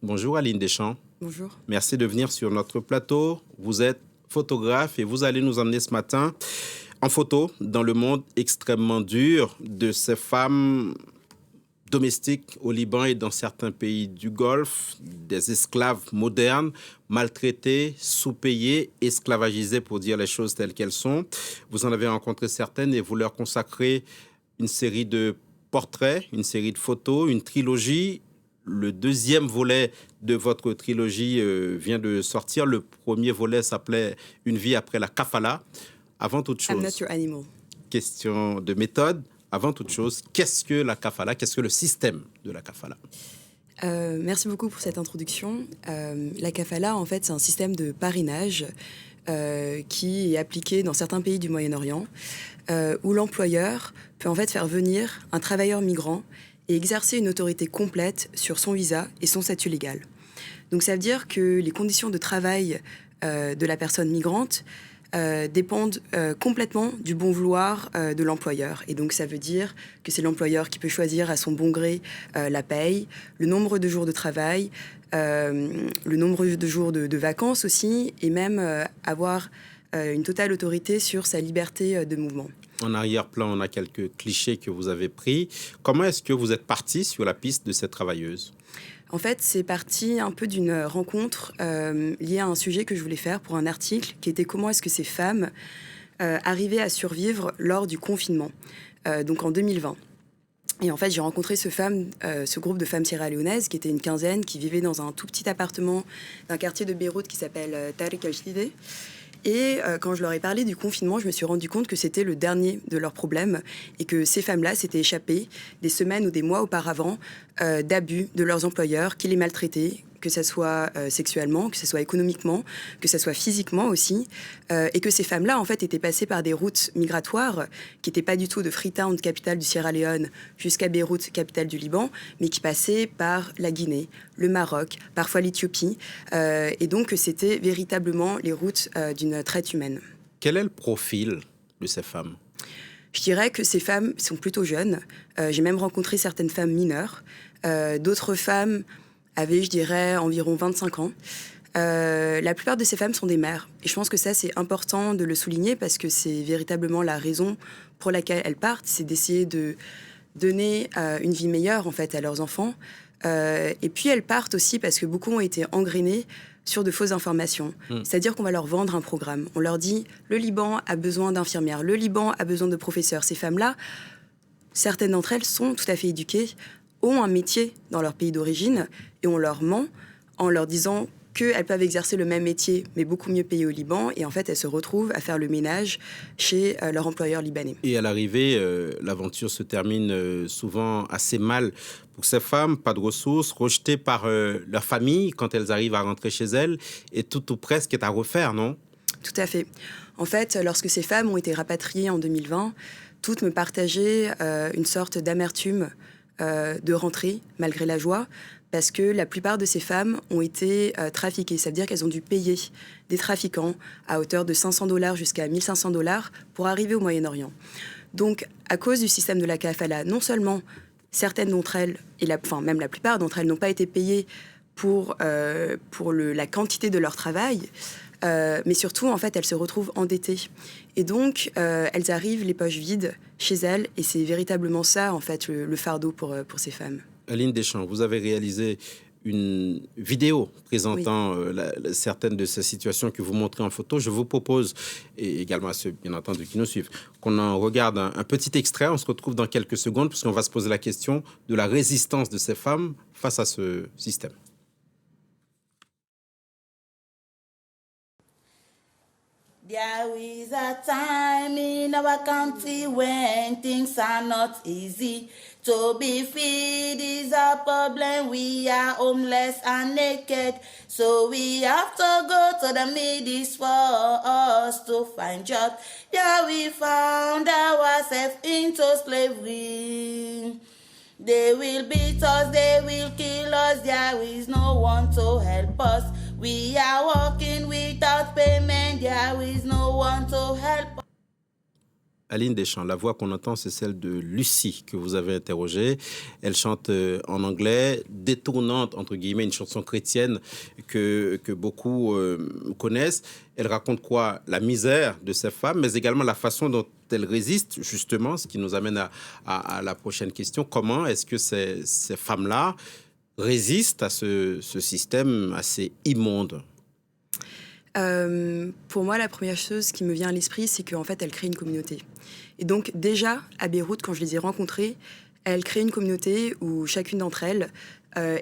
Bonjour Aline Deschamps. Bonjour. Merci de venir sur notre plateau. Vous êtes photographe et vous allez nous emmener ce matin en photo dans le monde extrêmement dur de ces femmes domestiques au Liban et dans certains pays du Golfe, des esclaves modernes, maltraités, sous-payés, esclavagisés pour dire les choses telles qu'elles sont. Vous en avez rencontré certaines et vous leur consacrez une série de portraits, une série de photos, une trilogie. Le deuxième volet de votre trilogie vient de sortir. Le premier volet s'appelait « Une vie après la kafala ». Avant toute chose, I'm not your animal. Question de méthode. Avant toute chose, qu'est-ce que la kafala? Qu'est-ce que le système de la kafala? Merci beaucoup pour cette introduction. La kafala, en fait, c'est un système de parrainage qui est appliqué dans certains pays du Moyen-Orient, où l'employeur peut en fait faire venir un travailleur migrant et exercer une autorité complète sur son visa et son statut légal. Donc ça veut dire que les conditions de travail de la personne migrante dépendent complètement du bon vouloir de l'employeur. Et donc ça veut dire que c'est l'employeur qui peut choisir à son bon gré la paye, le nombre de jours de travail, le nombre de jours de vacances aussi, et même avoir une totale autorité sur sa liberté de mouvement. En arrière-plan, on a quelques clichés que vous avez pris. Comment est-ce que vous êtes parti sur la piste de cette travailleuse? En fait, c'est parti un peu d'une rencontre liée à un sujet que je voulais faire pour un article qui était comment est-ce que ces femmes arrivaient à survivre lors du confinement, donc en 2020. Et en fait, j'ai rencontré ce groupe de femmes sierra-léonaises qui était une quinzaine, qui vivaient dans un tout petit appartement d'un quartier de Beyrouth qui s'appelle Tariq al-Jideh. Et quand je leur ai parlé du confinement, je me suis rendu compte que c'était le dernier de leurs problèmes et que ces femmes-là s'étaient échappées des semaines ou des mois auparavant d'abus de leurs employeurs qui les maltraitaient, que ce soit sexuellement, que ce soit économiquement, que ce soit physiquement aussi, et que ces femmes-là, en fait, étaient passées par des routes migratoires qui n'étaient pas du tout de Freetown, capitale du Sierra Leone, jusqu'à Beyrouth, capitale du Liban, mais qui passaient par la Guinée, le Maroc, parfois l'Éthiopie, et donc c'était véritablement les routes d'une traite humaine. Quel est le profil de ces femmes? Je dirais que ces femmes sont plutôt jeunes. J'ai même rencontré certaines femmes mineures. D'autres femmes avaient, je dirais, environ 25 ans. La plupart de ces femmes sont des mères. Et je pense que ça, c'est important de le souligner parce que c'est véritablement la raison pour laquelle elles partent. C'est d'essayer de donner une vie meilleure, en fait, à leurs enfants. Et puis, elles partent aussi parce que beaucoup ont été engrainés sur de fausses informations. C'est-à-dire qu'on va leur vendre un programme. On leur dit, le Liban a besoin d'infirmières, le Liban a besoin de professeurs. Ces femmes-là, certaines d'entre elles sont tout à fait éduquées, ont un métier dans leur pays d'origine, et on leur ment en leur disant qu'elles peuvent exercer le même métier, mais beaucoup mieux payé au Liban, et en fait, elles se retrouvent à faire le ménage chez leur employeur libanais. Et à l'arrivée, l'aventure se termine souvent assez mal pour ces femmes, pas de ressources, rejetées par leur famille quand elles arrivent à rentrer chez elles, et tout ou presque est à refaire, non? Tout à fait. En fait, lorsque ces femmes ont été rapatriées en 2020, toutes me partageaient une sorte d'amertume de rentrer, malgré la joie, parce que la plupart de ces femmes ont été trafiquées. Ça veut dire qu'elles ont dû payer des trafiquants à hauteur de $500 jusqu'à $1 500 pour arriver au Moyen-Orient. Donc, à cause du système de la kafala, non seulement certaines d'entre elles, et même la plupart d'entre elles, n'ont pas été payées pour la quantité de leur travail, mais surtout, en fait, elles se retrouvent endettées. Et donc, elles arrivent les poches vides chez elles, et c'est véritablement ça, en fait, le fardeau pour ces femmes. Aline Deschamps, vous avez réalisé une vidéo présentant certaines de ces situations que vous montrez en photo. Je vous propose, et également à ceux, bien entendu, qui nous suivent, qu'on en regarde un petit extrait. On se retrouve dans quelques secondes, puisqu'on va se poser la question de la résistance de ces femmes face à ce système. There is a time in our country when things are not easy. To be feed is a problem. We are homeless and naked. So we have to go to the Middle East for us to find jobs. Yeah, we found ourselves into slavery. They will beat us, they will kill us. There is no one to help us. We are working without payment. There is no one to help us. Aline Deschamps, la voix qu'on entend, c'est celle de Lucie, que vous avez interrogée. Elle chante en anglais, détournante, entre guillemets, une chanson chrétienne que beaucoup connaissent. Elle raconte quoi? La misère de ces femmes, mais également la façon dont elles résistent, justement, ce qui nous amène à la prochaine question. Comment est-ce que ces femmes-là résistent à ce système assez immonde? Pour moi, la première chose qui me vient à l'esprit, c'est qu'en fait, elles créent une communauté. Et donc, déjà, à Beyrouth, quand je les ai rencontrées, elles créent une communauté où chacune d'entre elles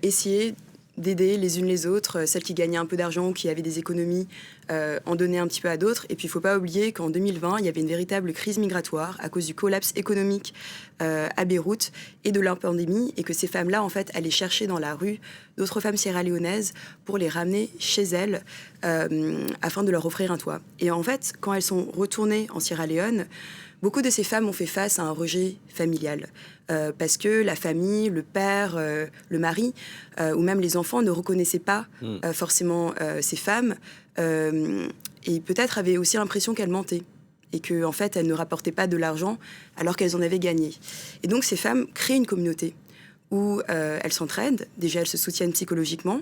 essayait d'aider les unes les autres, celles qui gagnaient un peu d'argent ou qui avaient des économies, en donner un petit peu à d'autres. Et puis, il ne faut pas oublier qu'en 2020, il y avait une véritable crise migratoire à cause du collapse économique à Beyrouth et de la pandémie, et que ces femmes-là, en fait, allaient chercher dans la rue d'autres femmes sierra-léonaises pour les ramener chez elles afin de leur offrir un toit. Et en fait, quand elles sont retournées en Sierra Leone, beaucoup de ces femmes ont fait face à un rejet familial parce que la famille, le père, le mari ou même les enfants ne reconnaissaient pas forcément ces femmes et peut-être avaient aussi l'impression qu'elles mentaient et qu'en en fait, elles ne rapportaient pas de l'argent alors qu'elles en avaient gagné. Et donc, ces femmes créent une communauté où elles s'entraident. Déjà, elles se soutiennent psychologiquement.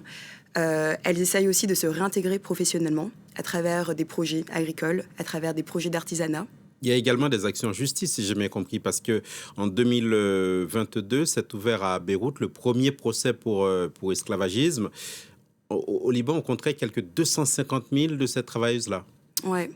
Elles essayent aussi de se réintégrer professionnellement à travers des projets agricoles, à travers des projets d'artisanat. Il y a également des actions en justice, si j'ai bien compris, parce qu'en 2022 s'est ouvert à Beyrouth le premier procès pour esclavagisme. Au Liban, on compterait quelques 250 000 de ces travailleuses-là. Ouais.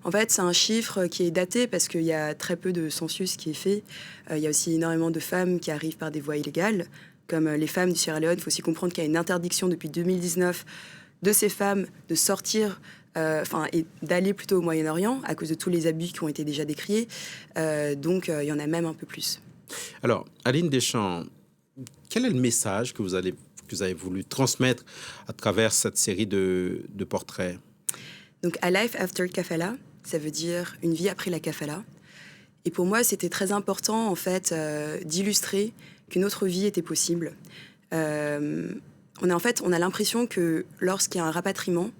En fait, c'est un chiffre qui est daté parce qu'il y a très peu de census qui est fait. Il y a aussi énormément de femmes qui arrivent par des voies illégales, comme les femmes du Sierra Leone. Il faut aussi comprendre qu'il y a une interdiction depuis 2019 de ces femmes de sortir et d'aller plutôt au Moyen-Orient à cause de tous les abus qui ont été déjà décriés. Donc, il y en a même un peu plus. Alors, Aline Deschamps, quel est le message que vous avez voulu transmettre à travers cette série de portraits? Donc, A Life After Kafala, ça veut dire une vie après la kafala. Et pour moi, c'était très important, en fait, d'illustrer qu'une autre vie était possible. On a l'impression que lorsqu'il y a un rapatriement,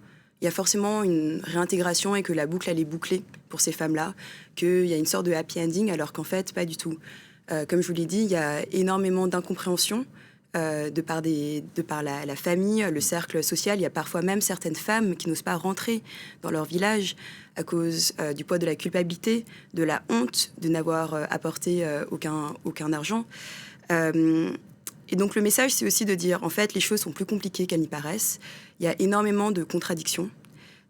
il y a forcément une réintégration et que la boucle, elle est bouclée pour ces femmes-là, qu'il y a une sorte de happy ending, alors qu'en fait, pas du tout. Comme je vous l'ai dit, il y a énormément d'incompréhension de par la famille, le cercle social. Il y a parfois même certaines femmes qui n'osent pas rentrer dans leur village à cause du poids de la culpabilité, de la honte de n'avoir apporté aucun argent. Et donc le message, c'est aussi de dire, en fait, les choses sont plus compliquées qu'elles n'y paraissent. Il y a énormément de contradictions,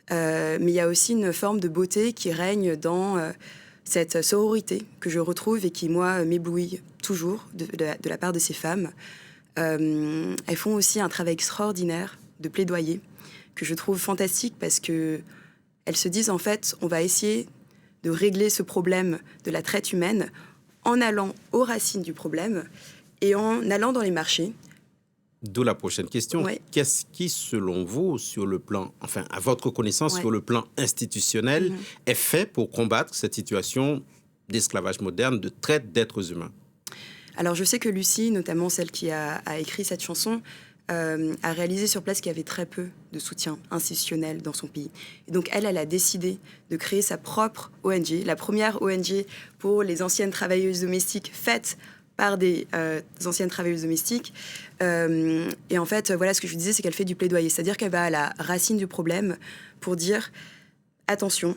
mais il y a aussi une forme de beauté qui règne dans cette sororité que je retrouve et qui, moi, m'éblouit toujours de la part de ces femmes. Elles font aussi un travail extraordinaire de plaidoyer que je trouve fantastique parce qu'elles se disent, en fait, on va essayer de régler ce problème de la traite humaine en allant aux racines du problème et en allant dans les marchés. D'où la prochaine question. Ouais. Qu'est-ce qui, selon vous, sur le plan, enfin, à votre connaissance, sur le plan institutionnel, est fait pour combattre cette situation d'esclavage moderne, de traite d'êtres humains? Alors, je sais que Lucie, notamment celle qui a écrit cette chanson, a réalisé sur place qu'il y avait très peu de soutien institutionnel dans son pays. Et donc, elle a décidé de créer sa propre ONG, la première ONG pour les anciennes travailleuses domestiques faite par des anciennes travailleuses domestiques. Et en fait, voilà, ce que je vous disais, c'est qu'elle fait du plaidoyer. C'est-à-dire qu'elle va à la racine du problème pour dire attention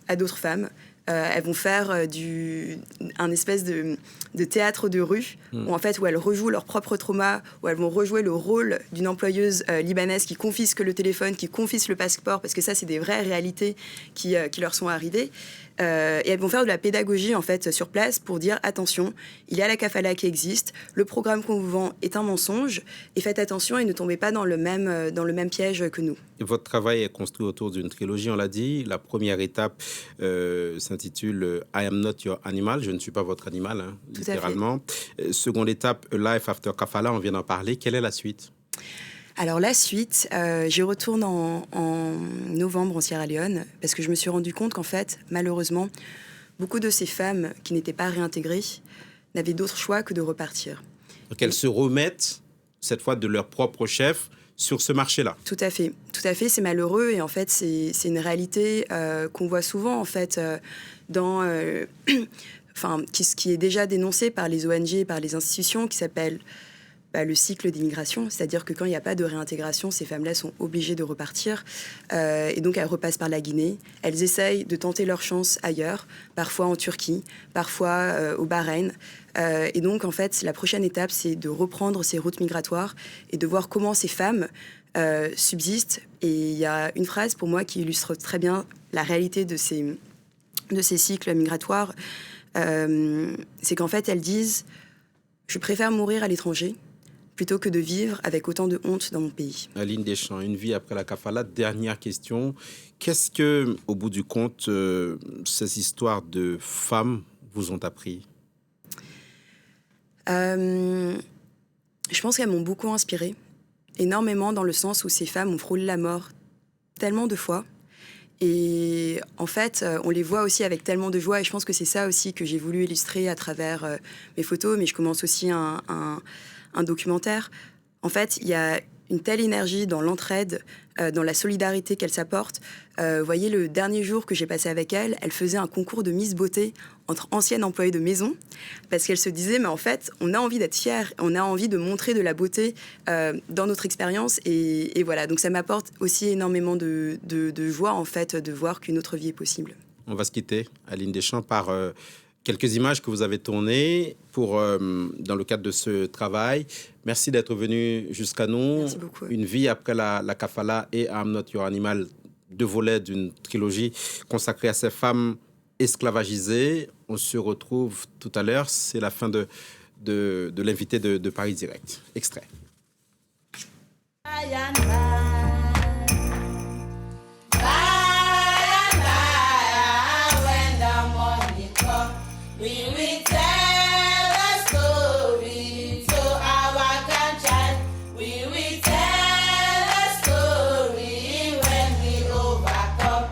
à d'autres femmes. Elles vont faire un espèce de théâtre de rue où elles rejouent leur propre trauma, où elles vont rejouer le rôle d'une employeuse libanaise qui confisque le téléphone, qui confisque le passeport, parce que ça, c'est des vraies réalités qui leur sont arrivées. Et elles vont faire de la pédagogie en fait sur place pour dire attention, il y a la kafala qui existe, le programme qu'on vous vend est un mensonge et faites attention et ne tombez pas dans le même piège que nous. Et votre travail est construit autour d'une trilogie, on l'a dit. La première étape s'intitule I am not your animal, je ne suis pas votre animal, littéralement. Seconde étape, A Life After Kafala, on vient d'en parler. Quelle est la suite? Alors la suite, j'y retourne en novembre en Sierra Leone parce que je me suis rendu compte qu'en fait, malheureusement, beaucoup de ces femmes qui n'étaient pas réintégrées n'avaient d'autre choix que de repartir. Donc elles se remettent, cette fois de leur propre chef, sur ce marché-là. Tout à fait. à fait, c'est malheureux et en fait, c'est une réalité qu'on voit souvent en fait dans, ce qui est déjà dénoncé par les ONG et par les institutions, qui s'appelle le cycle d'immigration, c'est-à-dire que quand il n'y a pas de réintégration, ces femmes-là sont obligées de repartir et donc elles repassent par la Guinée. Elles essayent de tenter leur chance ailleurs, parfois en Turquie, parfois au Bahreïn. Et donc en fait, la prochaine étape, c'est de reprendre ces routes migratoires et de voir comment ces femmes subsistent. Et il y a une phrase pour moi qui illustre très bien la réalité de ces cycles migratoires. C'est qu'en fait, elles disent « Je préfère mourir à l'étranger » plutôt que de vivre avec autant de honte dans mon pays. Aline Deschamps, une vie après la kafala. Dernière question. Qu'est-ce que, au bout du compte, ces histoires de femmes vous ont appris? Je pense qu'elles m'ont beaucoup inspirée. Énormément dans le sens où ces femmes ont frôlé la mort tellement de fois. Et en fait, on les voit aussi avec tellement de joie. Et je pense que c'est ça aussi que j'ai voulu illustrer à travers mes photos. Mais je commence aussi un documentaire. En fait, il y a une telle énergie dans l'entraide, dans la solidarité qu'elle s'apporte. Vous voyez, le dernier jour que j'ai passé avec elle, elle faisait un concours de Miss Beauté entre anciennes employées de maison, parce qu'elle se disait, mais en fait, on a envie d'être fière, on a envie de montrer de la beauté dans notre expérience, et voilà. Donc ça m'apporte aussi énormément de joie, en fait, de voir qu'une autre vie est possible. On va se quitter, Aline Deschamps, par quelques images que vous avez tournées dans le cadre de ce travail. Merci d'être venu jusqu'à nous. Merci beaucoup. Une vie après la kafala et I'm Not Your Animal, 2 volets d'une trilogie consacrée à ces femmes esclavagisées. On se retrouve tout à l'heure. C'est la fin de l'invité de Paris Direct. Extrait.